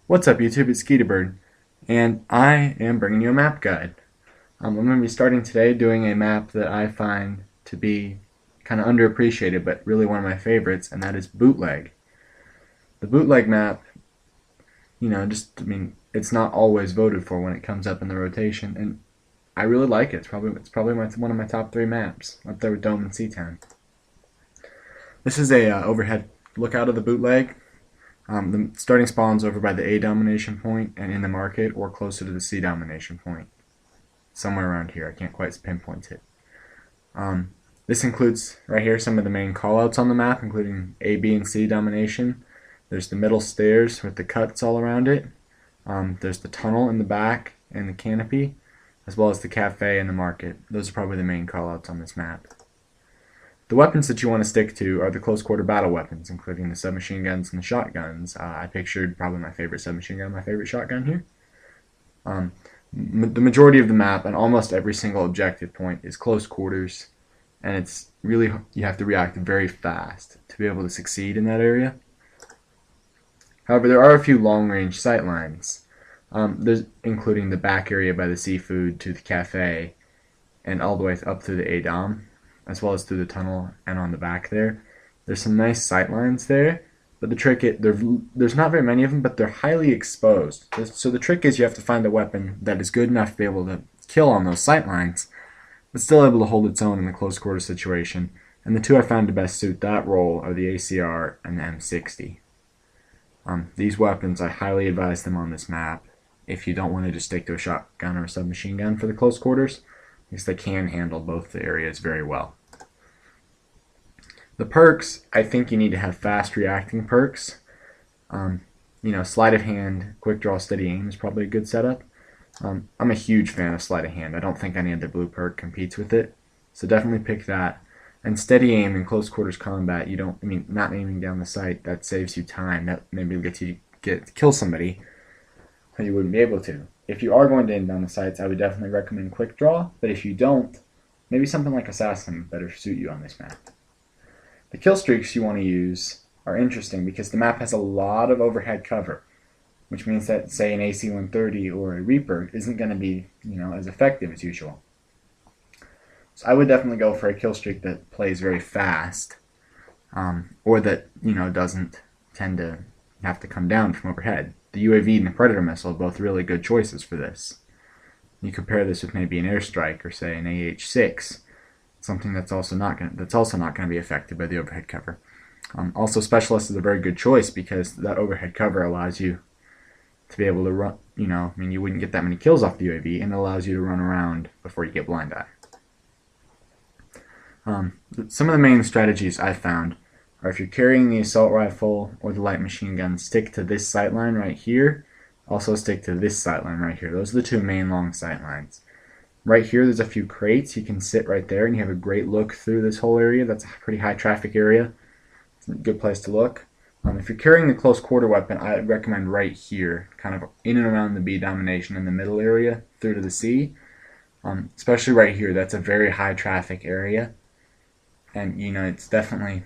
What's up YouTube, it's Skeeterbird, and I am bringing you a map guide. I'm going to be starting today doing a map that I find to be kind of underappreciated, but really one of my favorites, and that is Bootleg. The Bootleg map, it's not always voted for when it comes up in the rotation, and I really like it. It's probably one of my top 3 maps, up there with Dome and Seatown. This is a overhead lookout of the Bootleg. The starting spawn's over by the A domination point and in the market or closer to the C domination point. Somewhere around here. I can't quite pinpoint it. This includes right here some of the main callouts on the map, including A, B, and C domination. There's the middle stairs with the cuts all around it. There's the tunnel in the back and the canopy, as well as the cafe and the market. Those are probably the main callouts on this map. The weapons that you want to stick to are the close quarter battle weapons, including the submachine guns and the shotguns. I pictured probably my favorite submachine gun, my favorite shotgun here. The majority of the map and almost every single objective point is close quarters, and it's really, you have to react very fast to be able to succeed in that area. However, there are a few long-range sight lines, including the back area by the seafood to the cafe, and all the way up through the A-Dom, as well as through the tunnel and on the back there. There's some nice sight lines there, but the trick is, there's not very many of them, but they're highly exposed. So the trick is you have to find a weapon that is good enough to be able to kill on those sight lines, but still able to hold its own in the close quarter situation. And the two I found to best suit that role are the ACR and the M60. These weapons, I highly advise them on this map if you don't want to just stick to a shotgun or a submachine gun for the close quarters, because they can handle both the areas very well. The perks, I think you need to have fast reacting perks. Sleight of hand, quick draw, steady aim is probably a good setup. I'm a huge fan of sleight of hand. I don't think any other blue perk competes with it, so definitely pick that. And steady aim in close quarters combat, not aiming down the sight, that saves you time. That maybe will get you to kill somebody that you wouldn't be able to. If you are going to aim down the sights, I would definitely recommend quick draw, but if you don't, maybe something like assassin would better suit you on this map. The kill streaks you want to use are interesting because the map has a lot of overhead cover, which means that, say, an AC-130 or a Reaper isn't going to be, as effective as usual. So I would definitely go for a kill streak that plays very fast, or that, doesn't tend to have to come down from overhead. The UAV and the Predator missile are both really good choices for this. You compare this with maybe an airstrike or, say, an AH-6, something that's also not going to be affected by the overhead cover. Also, Specialist is a very good choice because that overhead cover allows you to be able to run. You wouldn't get that many kills off the UAV, and it allows you to run around before you get blind eye. Some of the main strategies I found are, if you're carrying the assault rifle or the light machine gun, stick to this sight line right here. Also stick to this sight line right here. Those are the two main long sight lines. Right here there's a few crates. You can sit right there and you have a great look through this whole area. That's a pretty high traffic area. It's a good place to look. If you're carrying the close quarter weapon, I would recommend right here, kind of in and around the B domination in the middle area through to the C. Especially right here, that's a very high traffic area. And it's definitely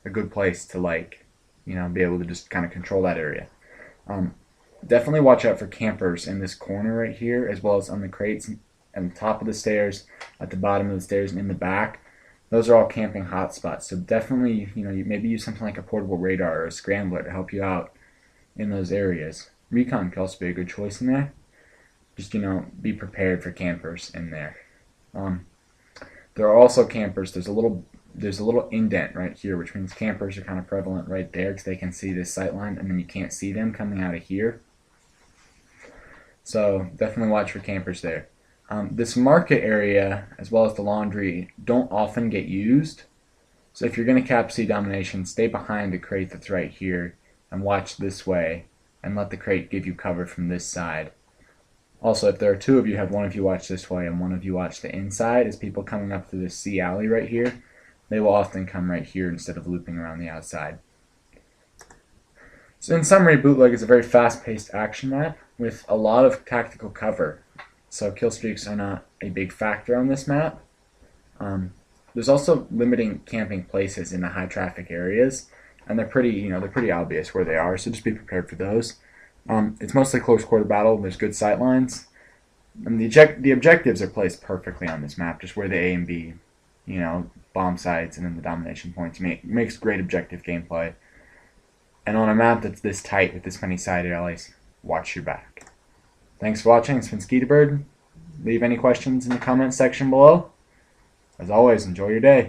a good place to be able to just kind of control that area. Definitely watch out for campers in this corner right here, as well as on the crates and the top of the stairs, at the bottom of the stairs, and in the back. Those are all camping hotspots. So definitely, maybe use something like a portable radar or a scrambler to help you out in those areas. Recon could also be a good choice in there. Just be prepared for campers in there. There are also campers. There's a little indent right here, which means campers are kind of prevalent right there because they can see this sight line, and then you can't see them coming out of here. So definitely watch for campers there. This market area, as well as the laundry, don't often get used. So if you're going to cap C domination, stay behind the crate that's right here and watch this way, and let the crate give you cover from this side. Also, if there are two of you, have one of you watch this way and one of you watch the inside. As people coming up through this C alley right here, they will often come right here instead of looping around the outside. So in summary, Bootleg is a very fast-paced action map with a lot of tactical cover. So kill streaks are not a big factor on this map. There's also limiting camping places in the high traffic areas, and they're pretty obvious where they are. So just be prepared for those. It's mostly close quarter battle. There's good sight lines. And the objectives are placed perfectly on this map, just where the A and B, bomb sites and then the domination points makes great objective gameplay. And on a map that's this tight with this many side alleys, watch your back. Thanks for watching. It's been Skeeterbird. Leave any questions in the comments section below. As always, enjoy your day.